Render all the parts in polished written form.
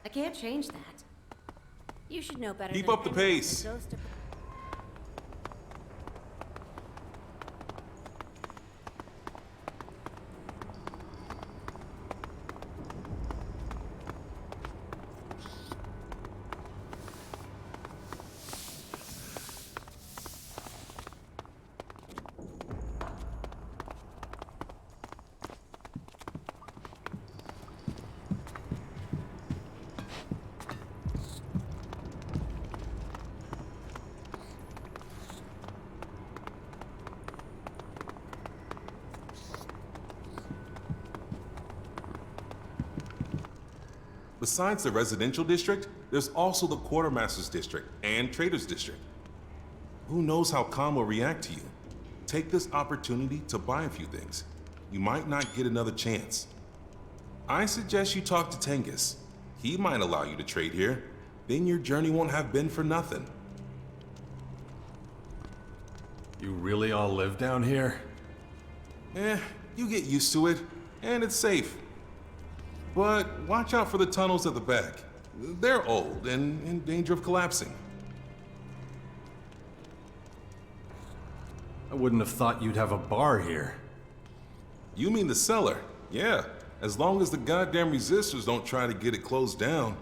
I can't change that. You should know better. Keep than up the anyone pace. that goes to- Besides the residential district, there's also the quartermaster's district and trader's district. Who knows how Khan will react to you? Take this opportunity to buy a few things. You might not get another chance. I suggest you talk to Tengus. He might allow you to trade here. Then your journey won't have been for nothing. You really all live down here? You get used to it, and it's safe. But watch out for the tunnels at the back. They're old and in danger of collapsing. I wouldn't have thought you'd have a bar here. You mean the cellar? Yeah, as long as the goddamn resistors don't try to get it closed down.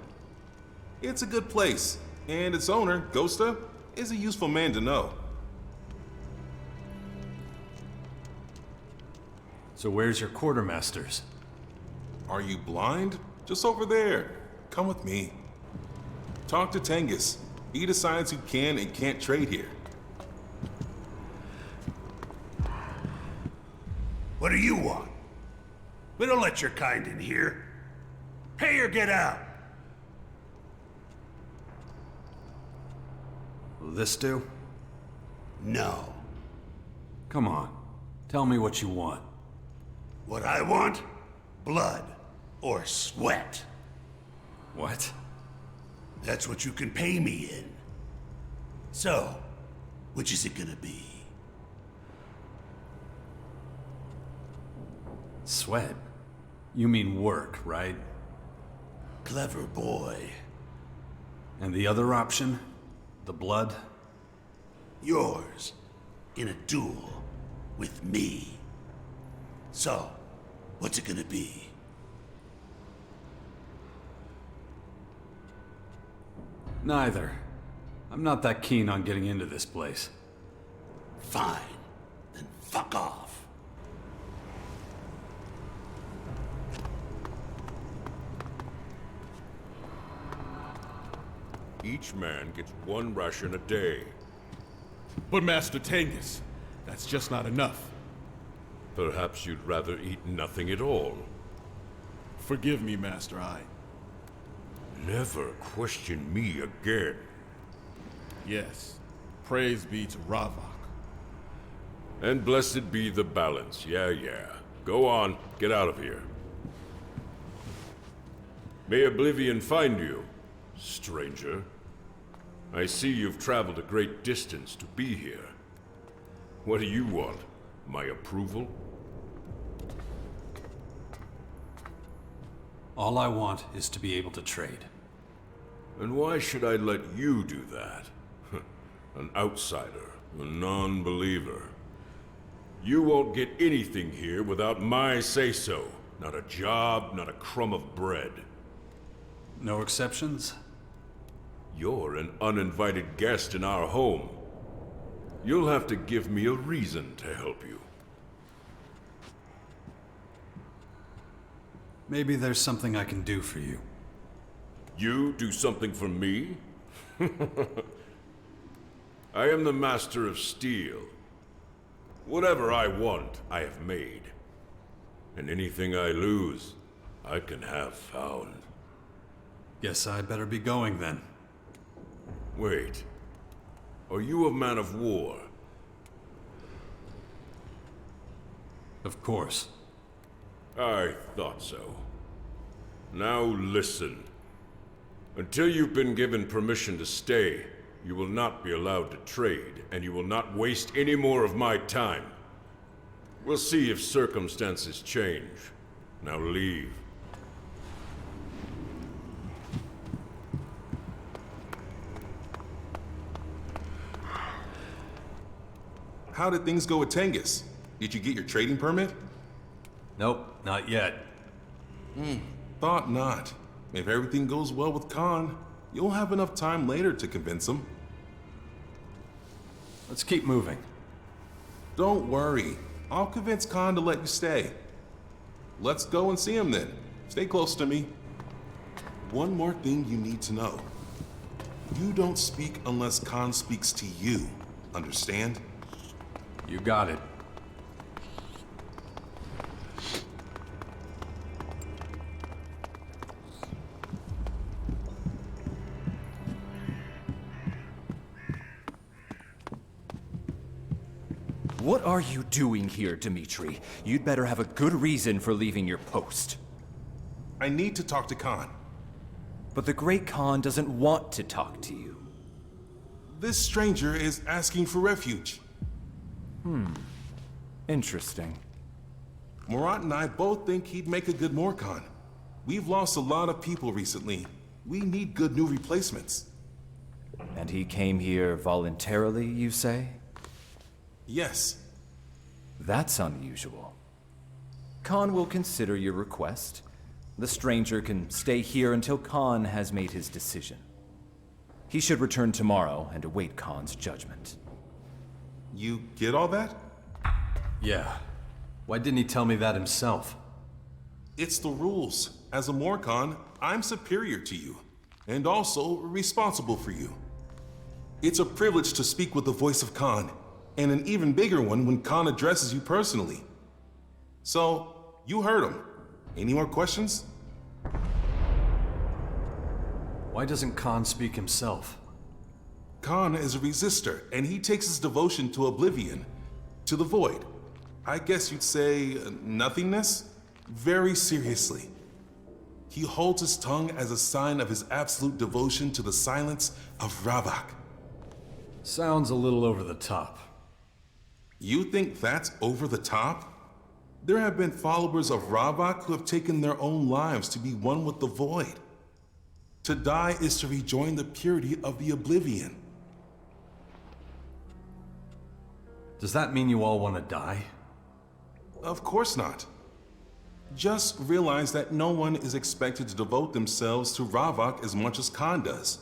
It's a good place, and its owner, Ghosta, is a useful man to know. So where's your quartermasters? Are you blind? Just over there. Come with me. Talk to Tengus. He decides who can and can't trade here. What do you want? We don't let your kind in here. Pay or get out. Will this do? No. Come on. Tell me what you want. What I want? Blood or sweat. What? That's what you can pay me in. So, which is it gonna be? Sweat? You mean work, right? Clever boy. And the other option? The blood? Yours. In a duel. With me. So, what's it gonna be? Neither. I'm not that keen on getting into this place. Fine. Then fuck off. Each man gets one ration a day. But Master Tengus, that's just not enough. Perhaps you'd rather eat nothing at all. Forgive me, Master Eye. Never question me again. Yes, praise be to Ravok. And blessed be the balance. Yeah. Go on, get out of here. May Oblivion find you, stranger. I see you've traveled a great distance to be here. What do you want? My approval? All I want is to be able to trade. And why should I let you do that? An outsider, a non-believer. You won't get anything here without my say-so. Not a job, not a crumb of bread. No exceptions? You're an uninvited guest in our home. You'll have to give me a reason to help you. Maybe there's something I can do for you. You do something for me? I am the Master of Steel. Whatever I want, I have made. And anything I lose, I can have found. Guess I better be going then. Wait. Are you a man of war? Of course. I thought so. Now listen. Until you've been given permission to stay, you will not be allowed to trade, and you will not waste any more of my time. We'll see if circumstances change. Now leave. How did things go with Tengus? Did you get your trading permit? Nope, not yet. Thought not. If everything goes well with Khan, you'll have enough time later to convince him. Let's keep moving. Don't worry. I'll convince Khan to let you stay. Let's go and see him then. Stay close to me. One more thing you need to know. You don't speak unless Khan speaks to you. Understand? You got it. What are you doing here, Dmitri? You'd better have a good reason for leaving your post. I need to talk to Khan. But the Great Khan doesn't want to talk to you. This stranger is asking for refuge. Interesting. Murat and I both think he'd make a good Morkon. We've lost a lot of people recently. We need good new replacements. And he came here voluntarily, you say? Yes. That's unusual. Khan will consider your request. The stranger can stay here until Khan has made his decision. He should return tomorrow and await Khan's judgment. You get all that? Yeah. Why didn't he tell me that himself? It's the rules. As a Morkon, I'm superior to you, and also responsible for you. It's a privilege to speak with the voice of Khan, and an even bigger one when Khan addresses you personally. So, you heard him. Any more questions? Why doesn't Khan speak himself? Khan is a resistor, and he takes his devotion to oblivion, to the void. I guess you'd say nothingness? Very seriously. He holds his tongue as a sign of his absolute devotion to the silence of Ravak. Sounds a little over the top. You think that's over the top? There have been followers of Ravak who have taken their own lives to be one with the void. To die is to rejoin the purity of the oblivion. Does that mean you all want to die? Of course not. Just realize that no one is expected to devote themselves to Ravak as much as Khan does.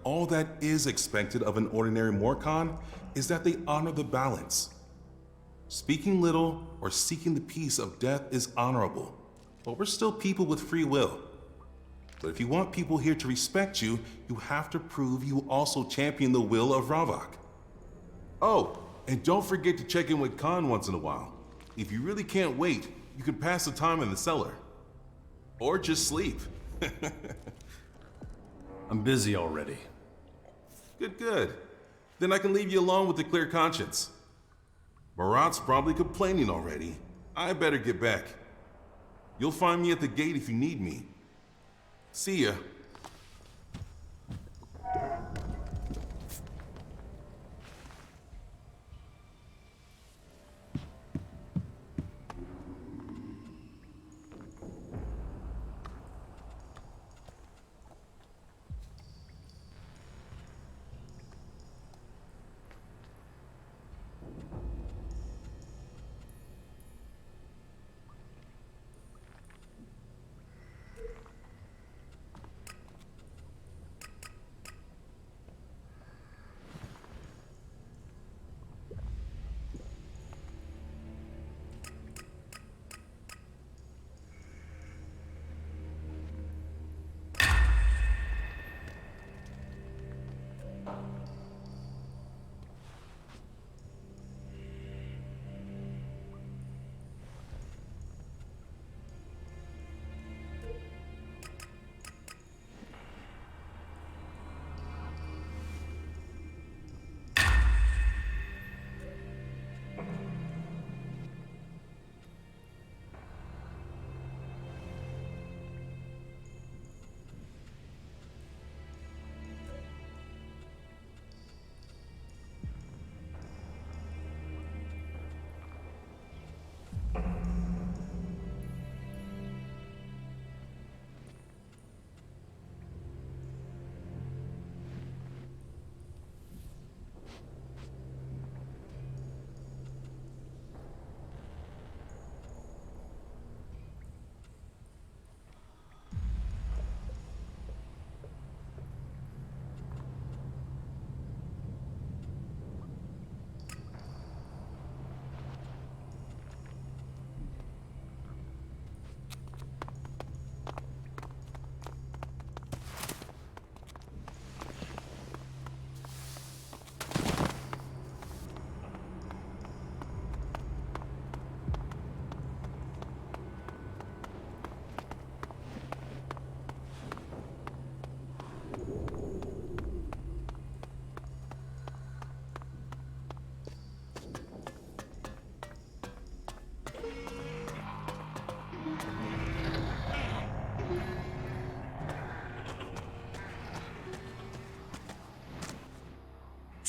All that is expected of an ordinary Morkon is that they honor the balance. Speaking little or seeking the peace of death is honorable, but we're still people with free will. But if you want people here to respect you, you have to prove you also champion the will of Ravak. Oh, and don't forget to check in with Khan once in a while. If you really can't wait, you can pass the time in the cellar. Or just sleep. I'm busy already. Good. Then I can leave you alone with a clear conscience. Murat's probably complaining already. I better get back. You'll find me at the gate if you need me. See ya.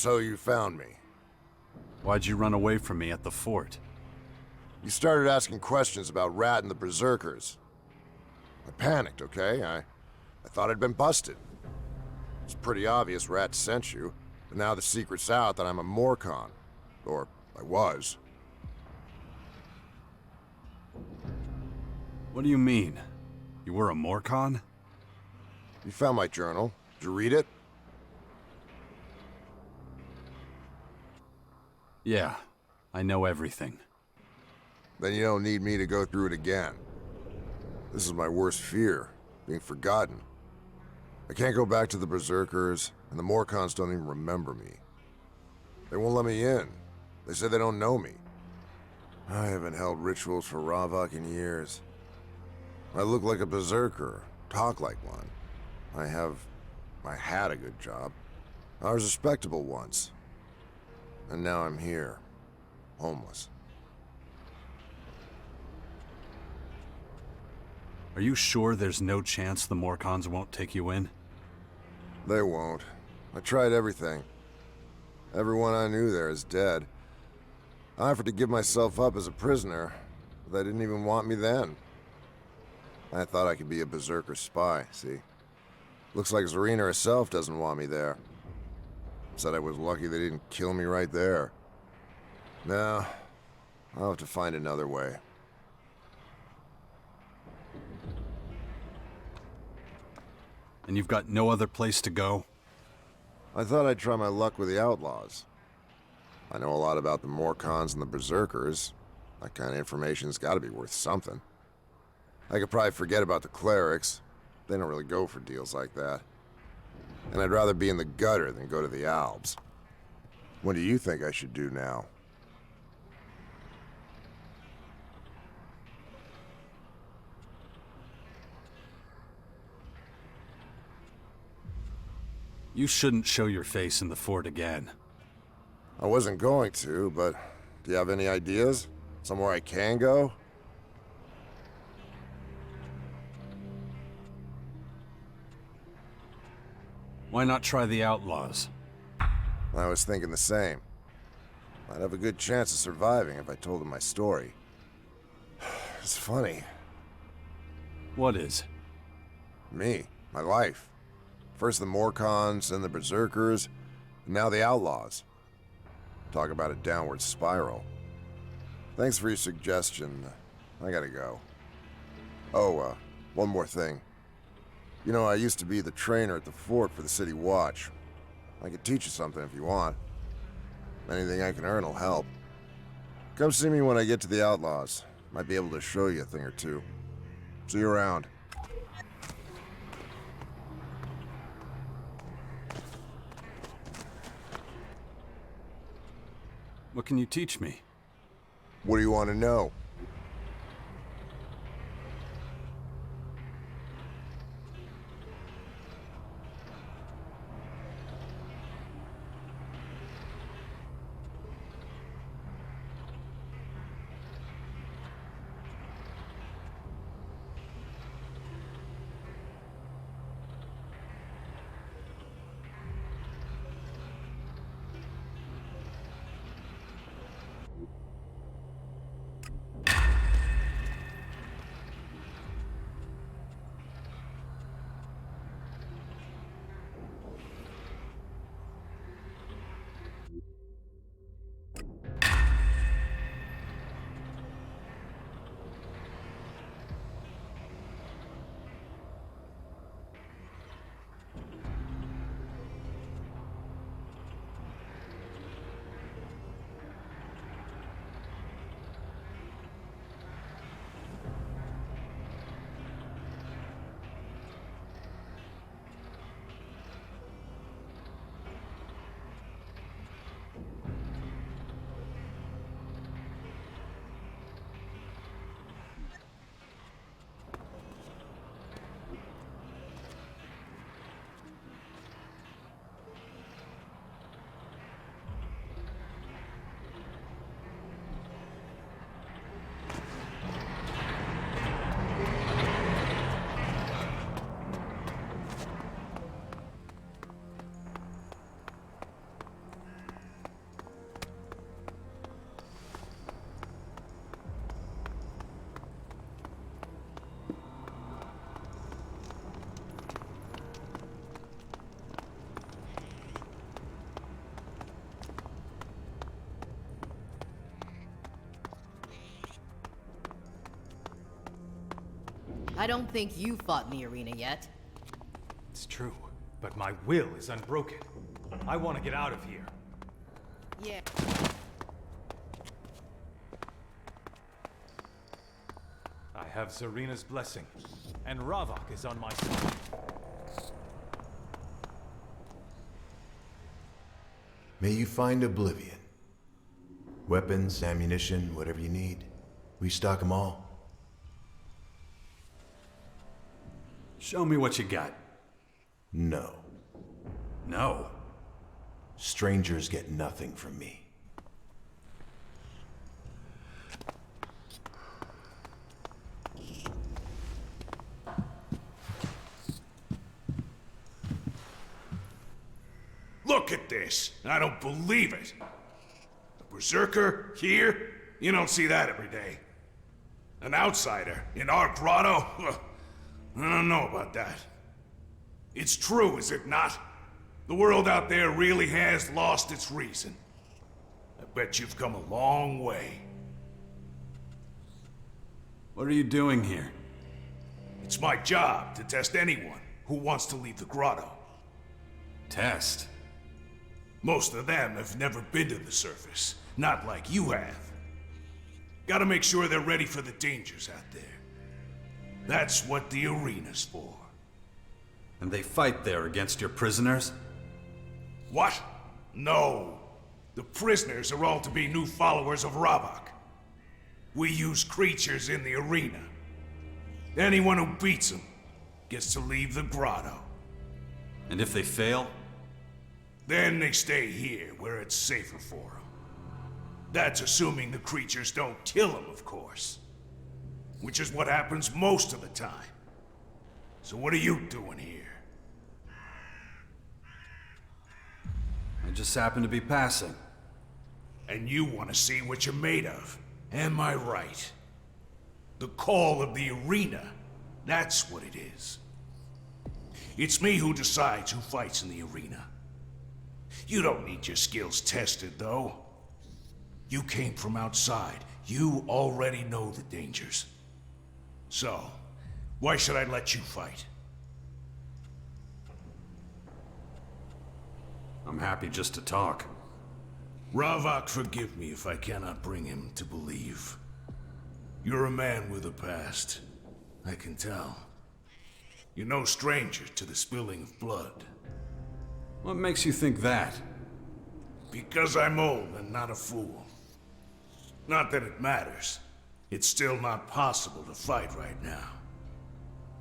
So you found me. Why'd you run away from me at the fort? You started asking questions about Rat and the Berserkers. I panicked, okay? I thought I'd been busted. It's pretty obvious Rat sent you, but now the secret's out that I'm a Morkon. Or, I was. What do you mean? You were a Morkon? You found my journal. Did you read it? Yeah, I know everything. Then you don't need me to go through it again. This is my worst fear, being forgotten. I can't go back to the Berserkers, and the Morkons don't even remember me. They won't let me in. They say they don't know me. I haven't held rituals for Ravok in years. I look like a Berserker, talk like one. I had a good job. I was respectable once. And now I'm here, homeless. Are you sure there's no chance the Morkons won't take you in? They won't. I tried everything. Everyone I knew there is dead. I offered to give myself up as a prisoner, but they didn't even want me then. I thought I could be a Berserker spy, see? Looks like Zarina herself doesn't want me there. Said I was lucky they didn't kill me right there. No, I'll have to find another way. And you've got no other place to go? I thought I'd try my luck with the Outlaws. I know a lot about the Morkons and the Berserkers. That kind of information's gotta be worth something. I could probably forget about the clerics. They don't really go for deals like that. And I'd rather be in the gutter than go to the Alps. What do you think I should do now? You shouldn't show your face in the fort again. I wasn't going to, but do you have any ideas? Somewhere I can go? Why not try the Outlaws? I was thinking the same. I'd have a good chance of surviving if I told them my story. It's funny. What is? Me. My life. First the Morkons, then the Berserkers, and now the Outlaws. Talk about a downward spiral. Thanks for your suggestion. I gotta go. Oh, one more thing. You know, I used to be the trainer at the fort for the City Watch. I could teach you something if you want. Anything I can earn will help. Come see me when I get to the Outlaws. Might be able to show you a thing or two. See you around. What can you teach me? What do you want to know? I don't think you fought in the arena yet. It's true, but my will is unbroken. I want to get out of here. Yeah. I have Zarina's blessing, and Ravok is on my side. May you find oblivion. Weapons, ammunition, whatever you need. We stock them all. Show me what you got. No. No. Strangers get nothing from me. Look at this. I don't believe it. A berserker here? You don't see that every day. An outsider in our grotto? I don't know about that. It's true, is it not? The world out there really has lost its reason. I bet you've come a long way. What are you doing here? It's my job to test anyone who wants to leave the grotto. Test? Most of them have never been to the surface, not like you have. Gotta make sure they're ready for the dangers out there. That's what the arena's for. And they fight there against your prisoners? What? No. The prisoners are all to be new followers of Ravok. We use creatures in the arena. Anyone who beats them gets to leave the grotto. And if they fail? Then they stay here, where it's safer for them. That's assuming the creatures don't kill them, of course. Which is what happens most of the time. So what are you doing here? I just happen to be passing. And you want to see what you're made of. Am I right? The call of the arena. That's what it is. It's me who decides who fights in the arena. You don't need your skills tested, though. You came from outside. You already know the dangers. So, why should I let you fight? I'm happy just to talk. Ravok, forgive me if I cannot bring him to believe. You're a man with a past. I can tell. You're no stranger to the spilling of blood. What makes you think that? Because I'm old and not a fool. Not that it matters. It's still not possible to fight right now.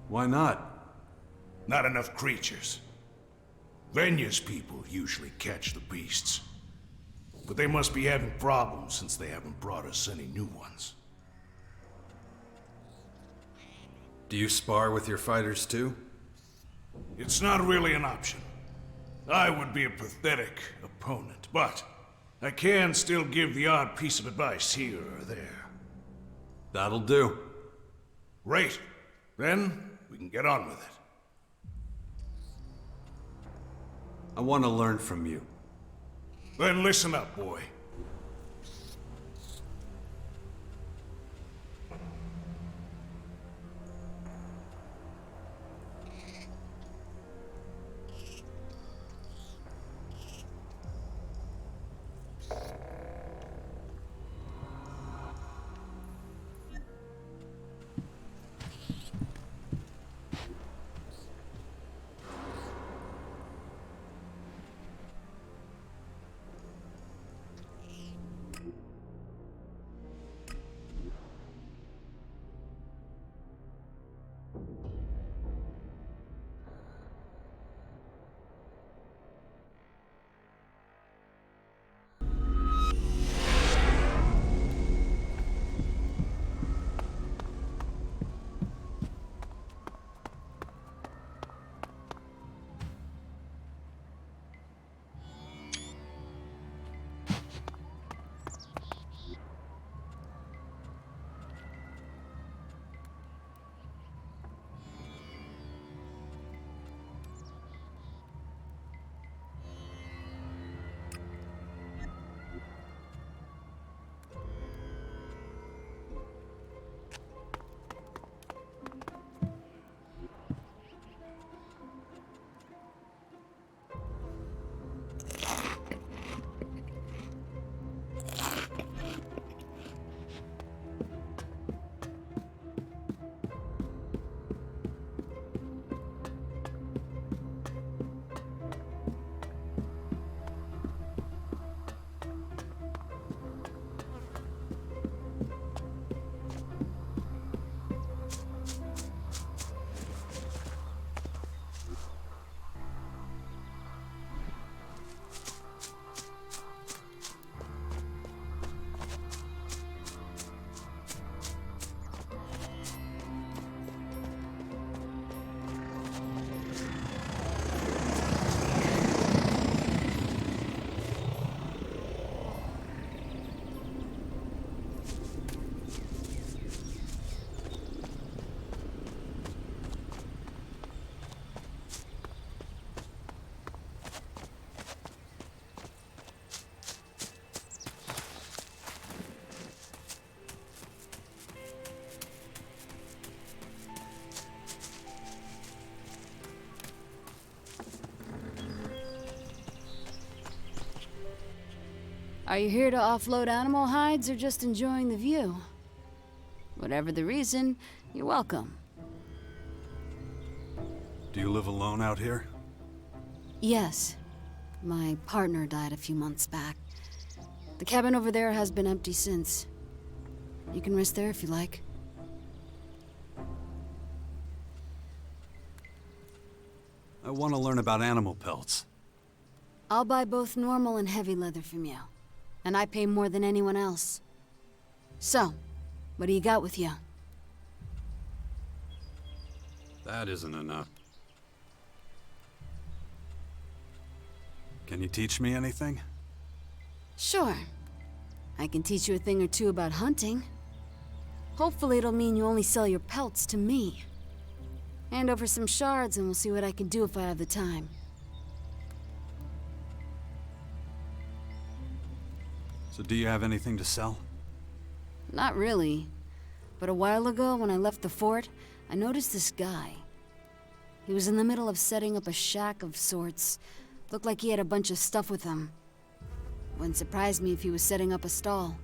Why not? Not enough creatures. Venya's people usually catch the beasts. But they must be having problems since they haven't brought us any new ones. Do you spar with your fighters too? It's not really an option. I would be a pathetic opponent, but I can still give the odd piece of advice here or there. That'll do. Great. Then we can get on with it. I want to learn from you. Then listen up, boy. Are you here to offload animal hides or just enjoying the view? Whatever the reason, you're welcome. Do you live alone out here? Yes. My partner died a few months back. The cabin over there has been empty since. You can rest there if you like. I want to learn about animal pelts. I'll buy both normal and heavy leather from you. And I pay more than anyone else. So, what do you got with you? That isn't enough. Can you teach me anything? Sure. I can teach you a thing or two about hunting. Hopefully it'll mean you only sell your pelts to me. Hand over some shards and we'll see what I can do if I have the time. So do you have anything to sell? Not really. But a while ago, when I left the fort, I noticed this guy. He was in the middle of setting up a shack of sorts. Looked like he had a bunch of stuff with him. Wouldn't surprise me if he was setting up a stall.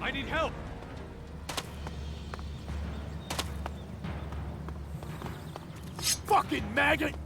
I need help! Fucking maggot!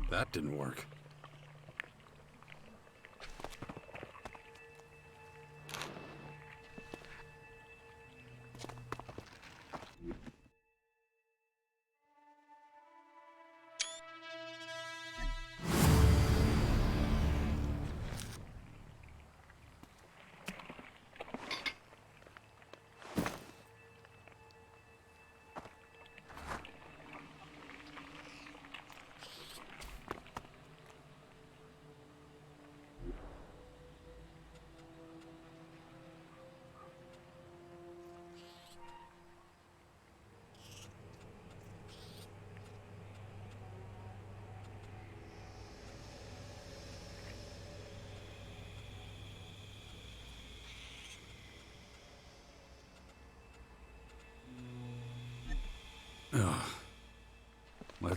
That didn't work.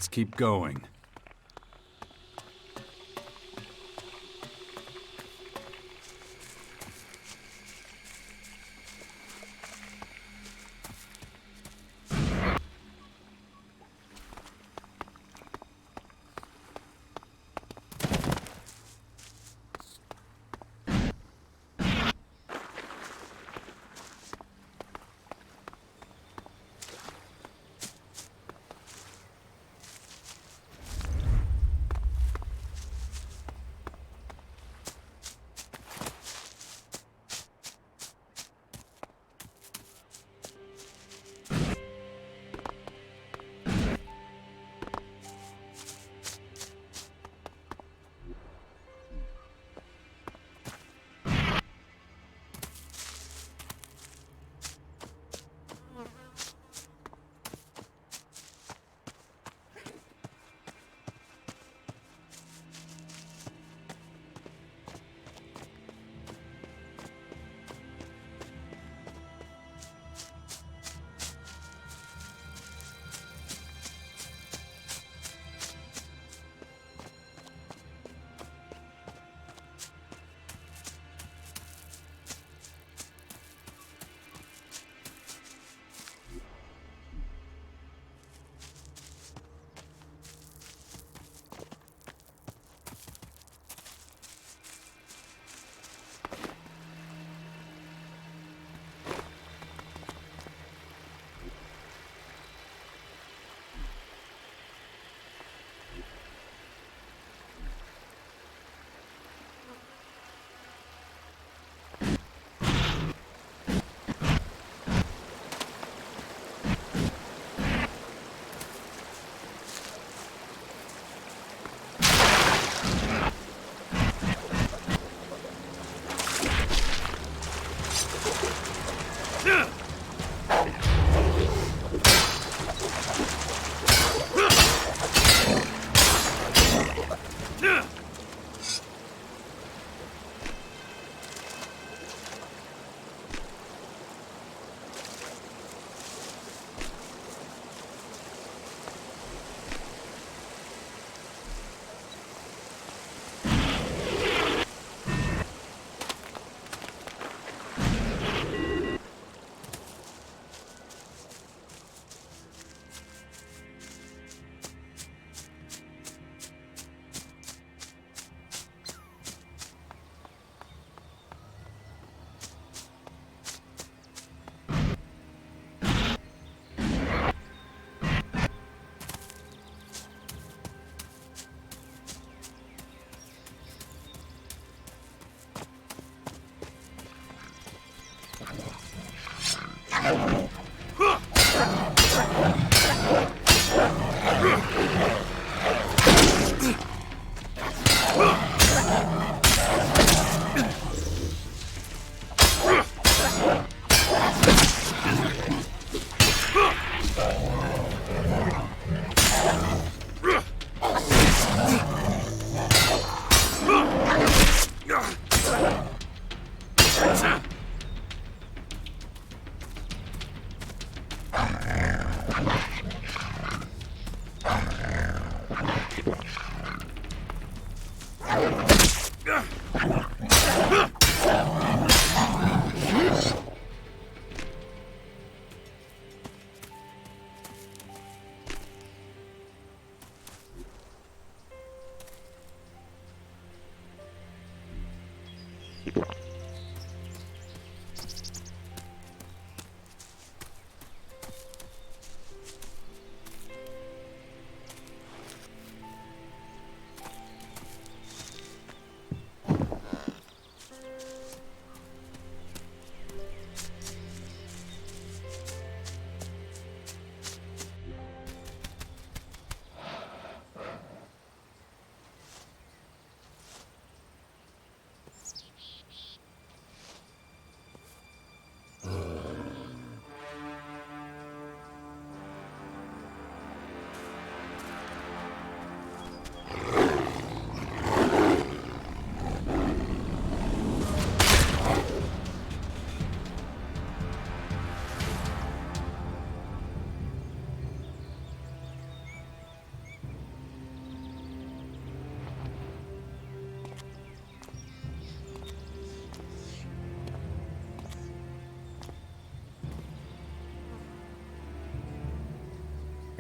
Let's keep going.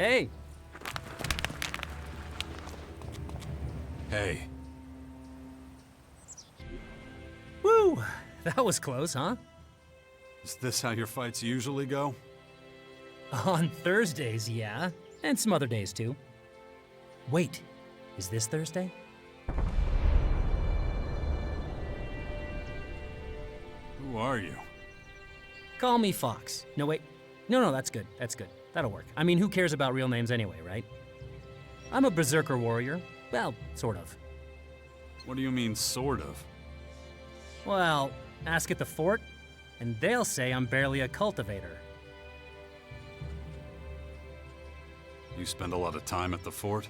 Hey! Hey. Woo! That was close, huh? Is this how your fights usually go? On Thursdays, yeah. And some other days, too. Wait, is this Thursday? Who are you? Call me Fox. No, wait. No, that's good. That's good. That'll work. I mean, who cares about real names anyway, right? I'm a berserker warrior. Well, sort of. What do you mean, sort of? Well, ask at the fort, and they'll say I'm barely a cultivator. You spend a lot of time at the fort?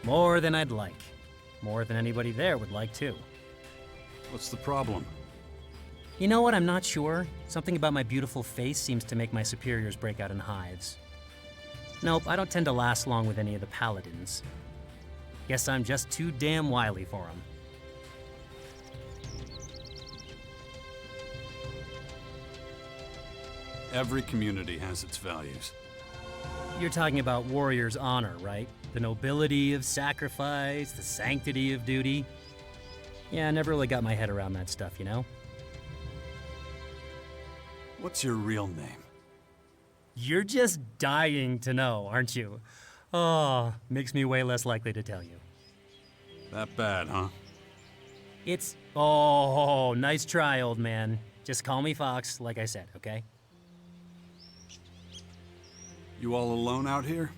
More than I'd like. More than anybody there would like, too. What's the problem? You know what? I'm not sure. Something about my beautiful face seems to make my superiors break out in hives. Nope, I don't tend to last long with any of the paladins. Guess I'm just too damn wily for them. Every community has its values. You're talking about warrior's honor, right? The nobility of sacrifice, the sanctity of duty. Yeah, I never really got my head around that stuff, you know? What's your real name? You're just dying to know, aren't you? Oh, makes me way less likely to tell you. That bad, huh? It's... Oh, nice try, old man. Just call me Fox, like I said, okay? You all alone out here?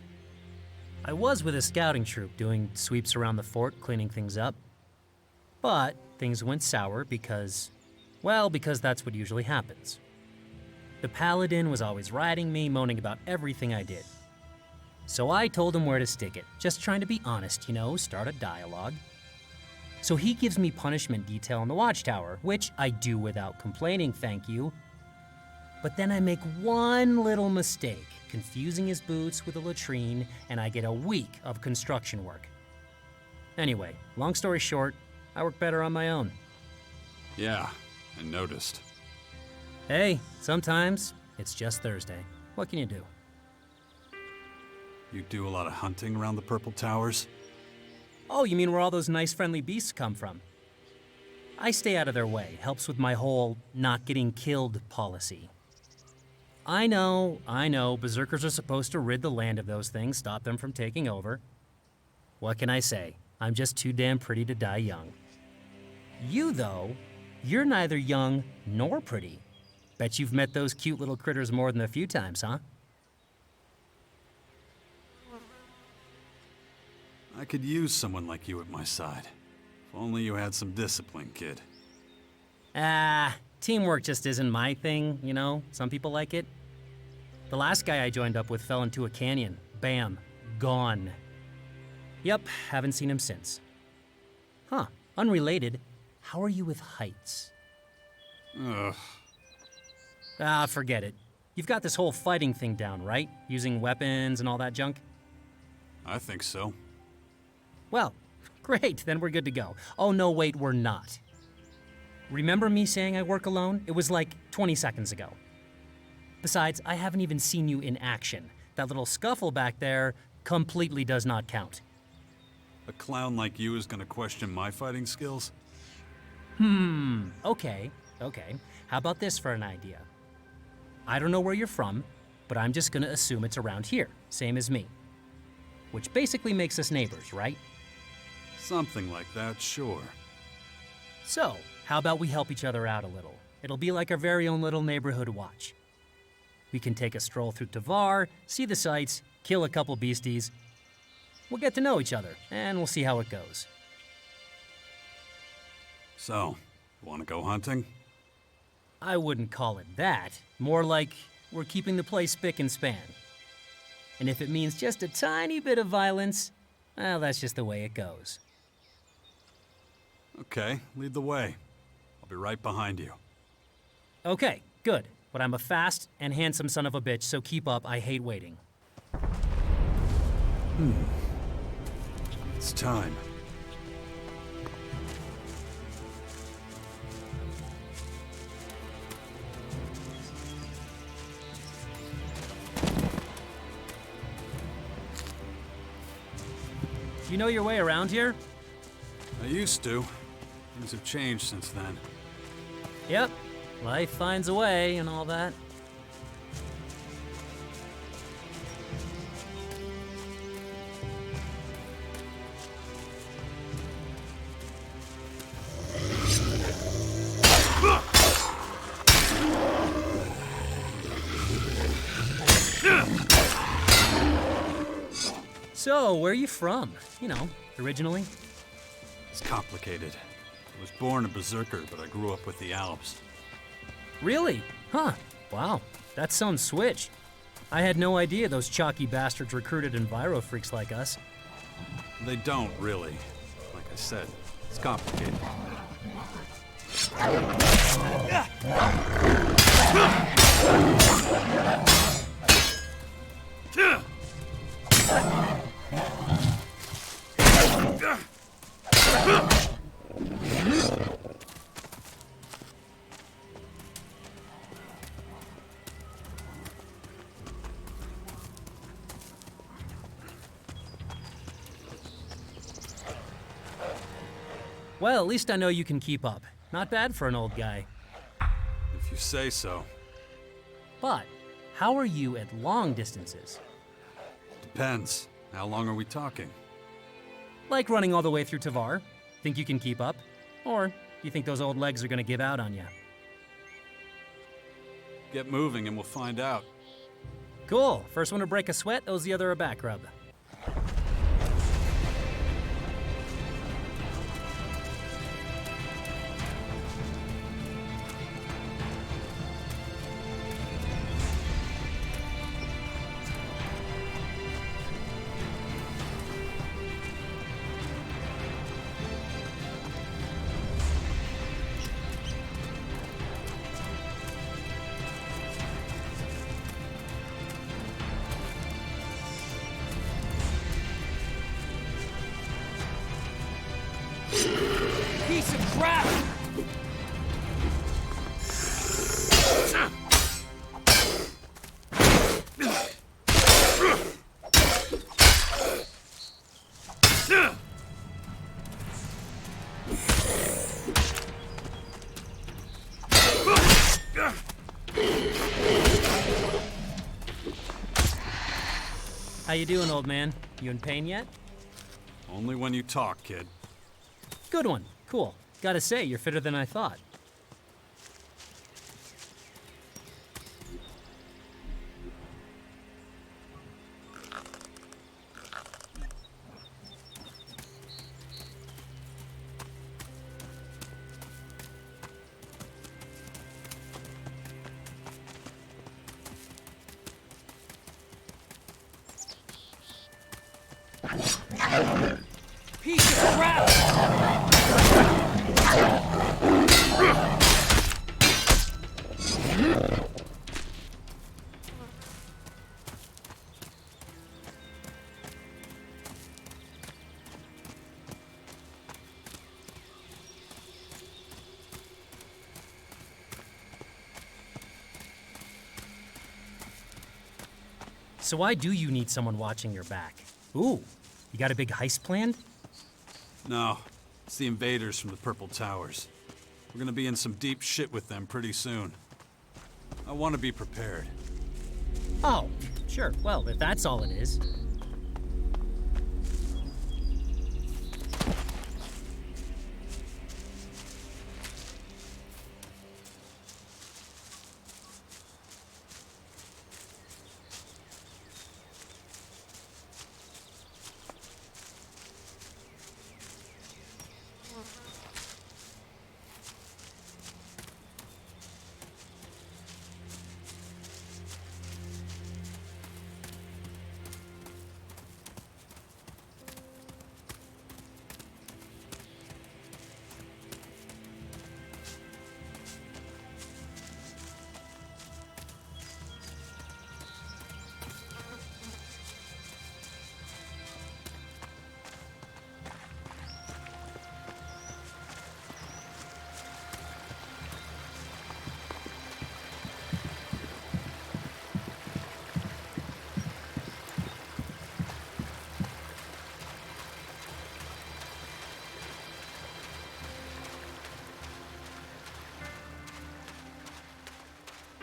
I was with a scouting troop doing sweeps around the fort, cleaning things up. But things went sour because... well, because that's what usually happens. The paladin was always riding me, moaning about everything I did. So I told him where to stick it, just trying to be honest, you know, start a dialogue. So he gives me punishment detail in the watchtower, which I do without complaining, thank you. But then I make one little mistake, confusing his boots with a latrine, and I get a week of construction work. Anyway, long story short, I work better on my own. Yeah, I noticed. Hey, sometimes it's just Thursday. What can you do? You do a lot of hunting around the Purple Towers? Oh, you mean where all those nice friendly beasts come from? I stay out of their way. Helps with my whole not getting killed policy. I know. Berserkers are supposed to rid the land of those things, stop them from taking over. What can I say? I'm just too damn pretty to die young. You, though, you're neither young nor pretty. Bet you've met those cute little critters more than a few times, huh? I could use someone like you at my side. If only you had some discipline, kid. Teamwork just isn't my thing, you know? Some people like it. The last guy I joined up with fell into a canyon. Bam. Gone. Yep, haven't seen him since. Huh, unrelated, how are you with heights? Ugh. Forget it. You've got this whole fighting thing down, right? Using weapons and all that junk? I think so. Well, great, then we're good to go. Oh no, wait, we're not. Remember me saying I work alone? It was like 20 seconds ago. Besides, I haven't even seen you in action. That little scuffle back there completely does not count. A clown like you is gonna question my fighting skills? Okay. How about this for an idea? I don't know where you're from, but I'm just gonna assume it's around here, same as me. Which basically makes us neighbors, right? Something like that, sure. So, how about we help each other out a little? It'll be like our very own little neighborhood watch. We can take a stroll through Tavar, see the sights, kill a couple beasties. We'll get to know each other, and we'll see how it goes. So, wanna go hunting? I wouldn't call it that. More like we're keeping the place spick and span. And if it means just a tiny bit of violence, well, that's just the way it goes. Okay, lead the way. I'll be right behind you. Okay, good. But I'm a fast and handsome son of a bitch, so keep up. I hate waiting. It's time. You know your way around here? I used to. Things have changed since then. Yep. Life finds a way and all that. So, where are you from? You know, originally? It's complicated. I was born a berserker, but I grew up with the Alps. Really? Huh. Wow. That's some switch. I had no idea those chalky bastards recruited enviro freaks like us. They don't, really. Like I said, it's complicated. Well, at least I know you can keep up. Not bad for an old guy. If you say so. But, how are you at long distances? Depends. How long are we talking? Like running all the way through Tavar? Think you can keep up? Or do you think those old legs are gonna give out on you? Get moving and we'll find out. Cool. First one to break a sweat owes the other a back rub. Piece of crap! How you doing, old man? You in pain yet? Only when you talk, kid. Good one. Cool. Gotta say, you're fitter than I thought. Piece of crap! So why do you need someone watching your back? Ooh, you got a big heist planned? No, it's the invaders from the Purple Towers. We're gonna be in some deep shit with them pretty soon. I want to be prepared. Oh, sure. Well, if that's all it is.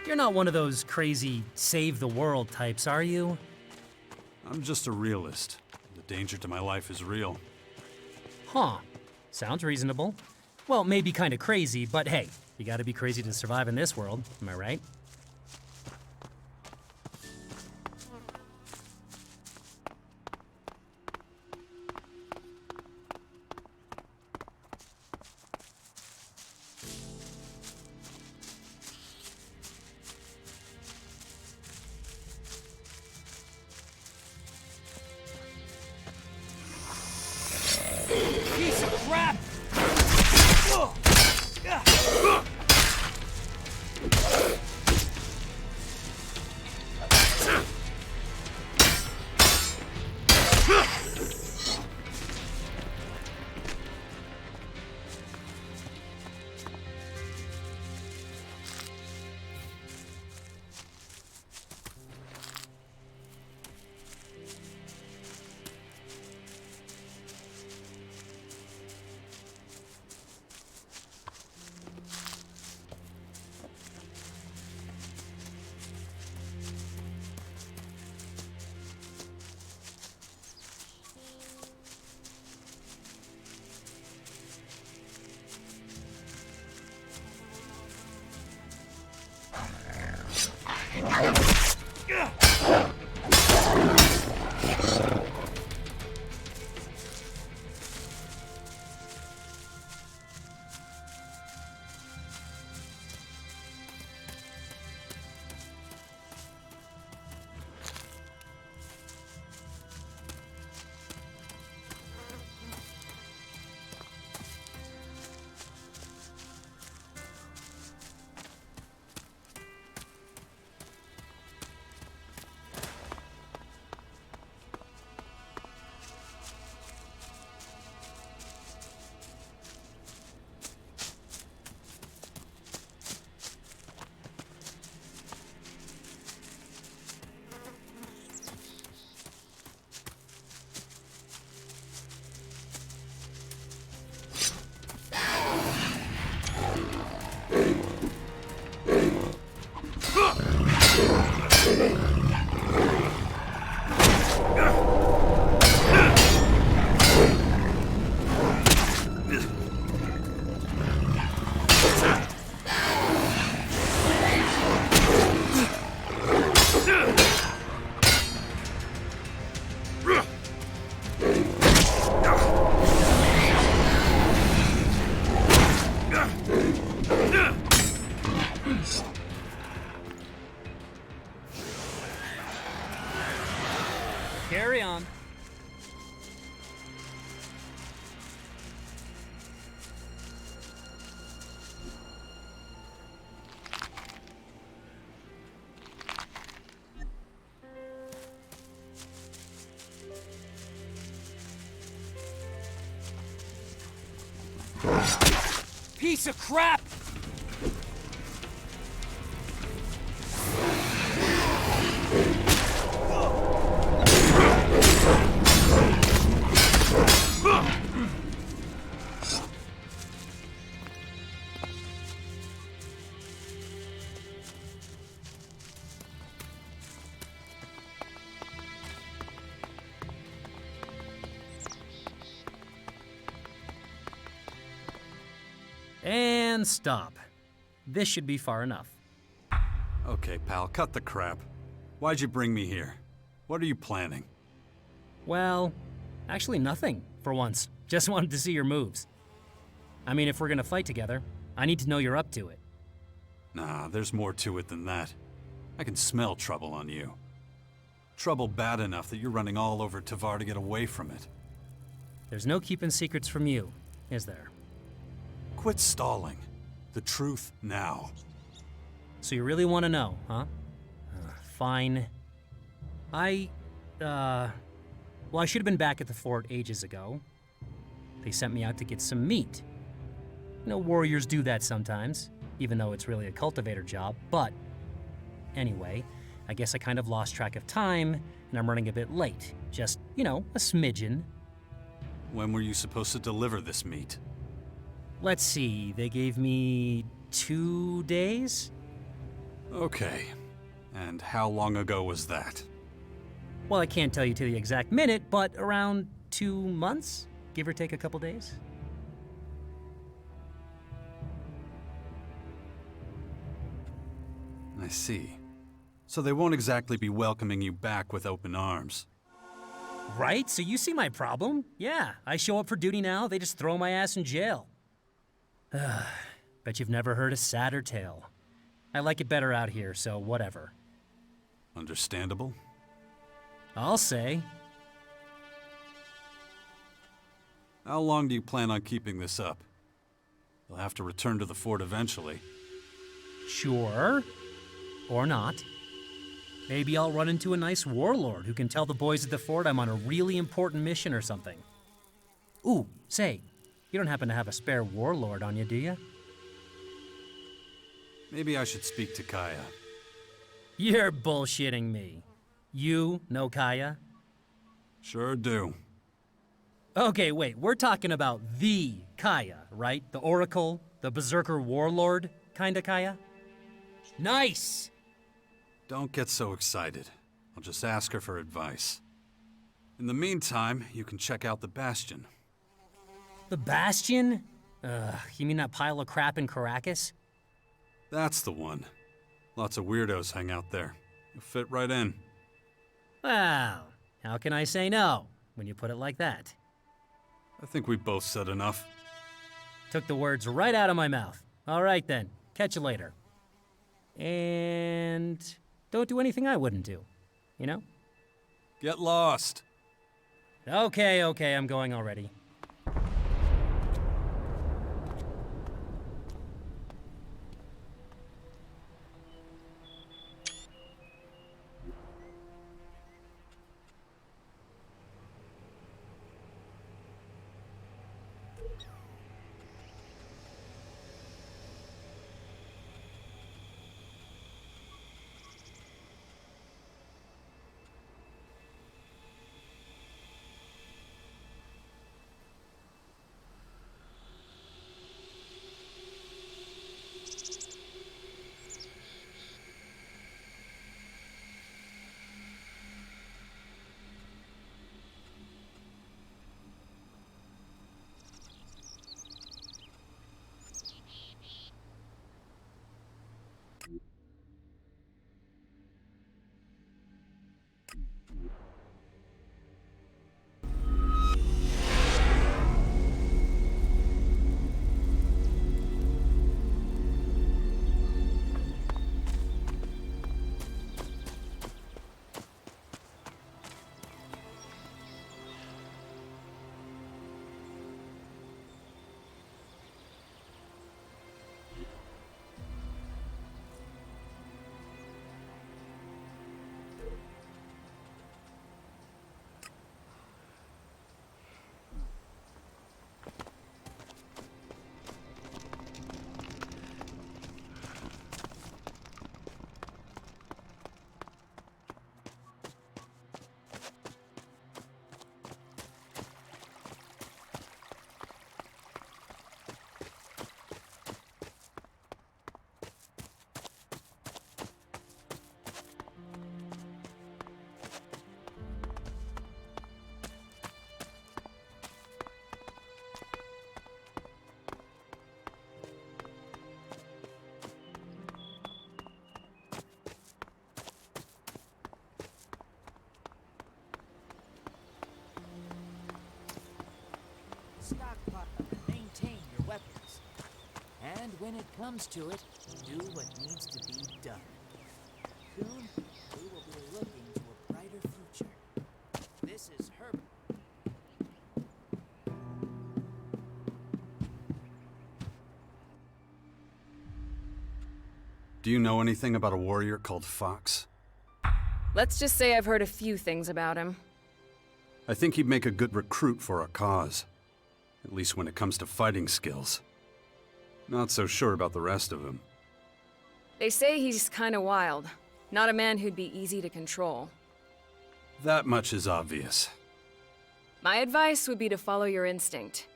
You're not one of those crazy save the world types, are you? I'm just a realist. The danger to my life is real. Huh. Sounds reasonable. Well, maybe kind of crazy, but hey, you gotta be crazy to survive in this world, am I right? Piece of crap! Carry on. Piece of crap! And stop. This should be far enough. Okay, pal, cut the crap. Why'd you bring me here? What are you planning? Well, actually nothing, for once. Just wanted to see your moves. I mean, if we're gonna fight together, I need to know you're up to it. Nah, there's more to it than that. I can smell trouble on you. Trouble bad enough that you're running all over Tavar to get away from it. There's no keeping secrets from you, is there? Quit stalling. The truth now. So you really want to know, huh? Fine. Well, I should have been back at the fort ages ago. They sent me out to get some meat. You know, warriors do that sometimes, even though it's really a cultivator job, but anyway, I guess I kind of lost track of time, and I'm running a bit late. Just, you know, a smidgen. When were you supposed to deliver this meat? Let's see, they gave me 2 days? Okay. And how long ago was that? Well, I can't tell you to the exact minute, but around 2 months, give or take a couple days. I see. So they won't exactly be welcoming you back with open arms. Right? So you see my problem? Yeah, I show up for duty now, they just throw my ass in jail. Bet you've never heard a sadder tale. I like it better out here, so whatever. Understandable. I'll say. How long do you plan on keeping this up? You'll have to return to the fort eventually. Sure. Or not. Maybe I'll run into a nice warlord who can tell the boys at the fort I'm on a really important mission or something. Ooh, say, you don't happen to have a spare warlord on you, do you? Maybe I should speak to Kaya. You're bullshitting me. You know Kaya? Sure do. Okay, wait, we're talking about the Kaya, right? The Oracle, the Berserker Warlord kinda Kaya? Nice! Don't get so excited. I'll just ask her for advice. In the meantime, you can check out the Bastion. The Bastion? You mean that pile of crap in Caracas? That's the one. Lots of weirdos hang out there. You'll fit right in. Well, how can I say no when you put it like that? I think we both said enough. Took the words right out of my mouth. All right then, catch you later. And don't do anything I wouldn't do, you know? Get lost. Okay, I'm going already. stockpile and maintain your weapons. And when it comes to it, do what needs to be done. Soon, we will be looking to a brighter future. This is Herbert. Do you know anything about a warrior called Fox? Let's just say I've heard a few things about him. I think he'd make a good recruit for our cause. At least when it comes to fighting skills. Not so sure about the rest of him. They say he's kinda wild. Not a man who'd be easy to control. That much is obvious. My advice would be to follow your instinct.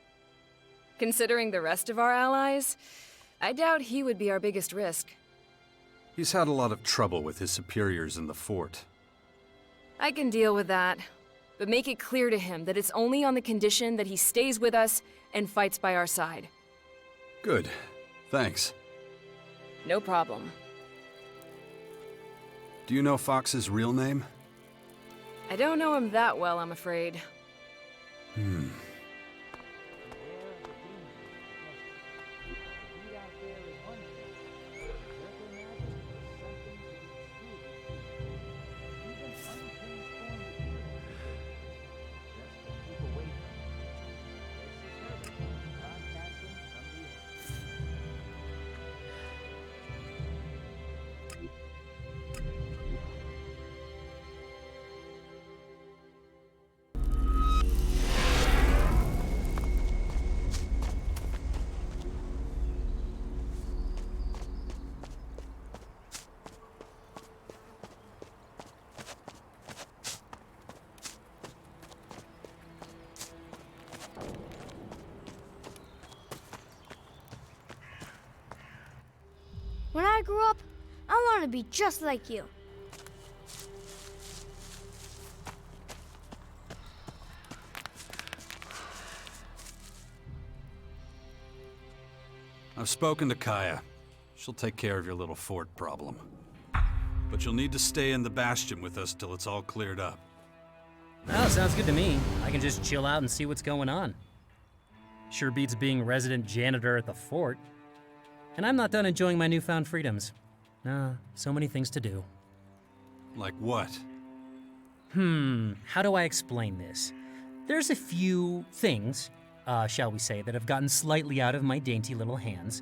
Considering the rest of our allies, I doubt he would be our biggest risk. He's had a lot of trouble with his superiors in the fort. I can deal with that, but make it clear to him that it's only on the condition that he stays with us and fights by our side. Good. Thanks. No problem. Do you know Fox's real name? I don't know him that well, I'm afraid. When I grow up, I want to be just like you. I've spoken to Kaya. She'll take care of your little fort problem. But you'll need to stay in the Bastion with us till it's all cleared up. Oh, sounds good to me. I can just chill out and see what's going on. Sure beats being resident janitor at the fort. And I'm not done enjoying my newfound freedoms. So many things to do. Like what? How do I explain this? There's a few things, shall we say, that have gotten slightly out of my dainty little hands.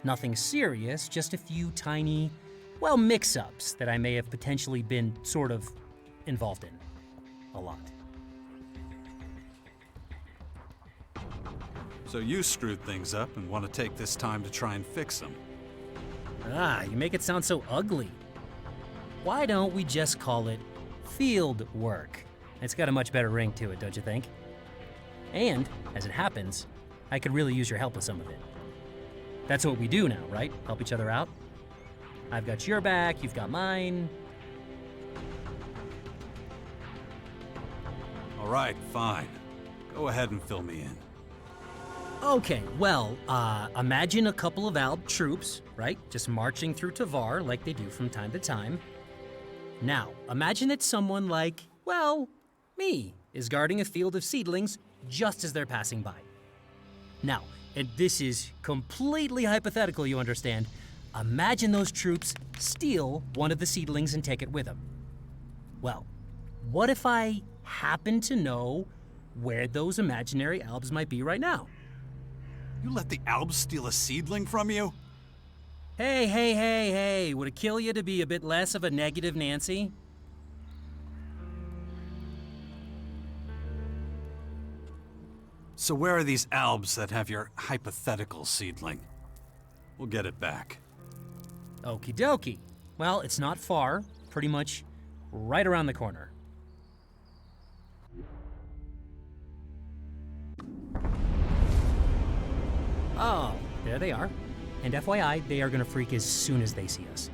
Nothing serious, just a few tiny, well, mix-ups that I may have potentially been sort of involved in. A lot. So you screwed things up and want to take this time to try and fix them. You make it sound so ugly. Why don't we just call it field work? It's got a much better ring to it, don't you think? And, as it happens, I could really use your help with some of it. That's what we do now, right? Help each other out? I've got your back, you've got mine. All right, fine. Go ahead and fill me in. Okay, well, imagine a couple of Alb troops, right? Just marching through Tavar like they do from time to time. Now, imagine that someone like, well, me, is guarding a field of seedlings just as they're passing by. Now, and this is completely hypothetical, you understand. Imagine those troops steal one of the seedlings and take it with them. Well, what if I happen to know where those imaginary Albs might be right now? You let the Albs steal a seedling from you? Hey, would it kill you to be a bit less of a negative Nancy? So where are these Albs that have your hypothetical seedling? We'll get it back. Okie dokie. Well, it's not far. Pretty much right around the corner. Oh, there they are. And FYI, they are gonna freak as soon as they see us.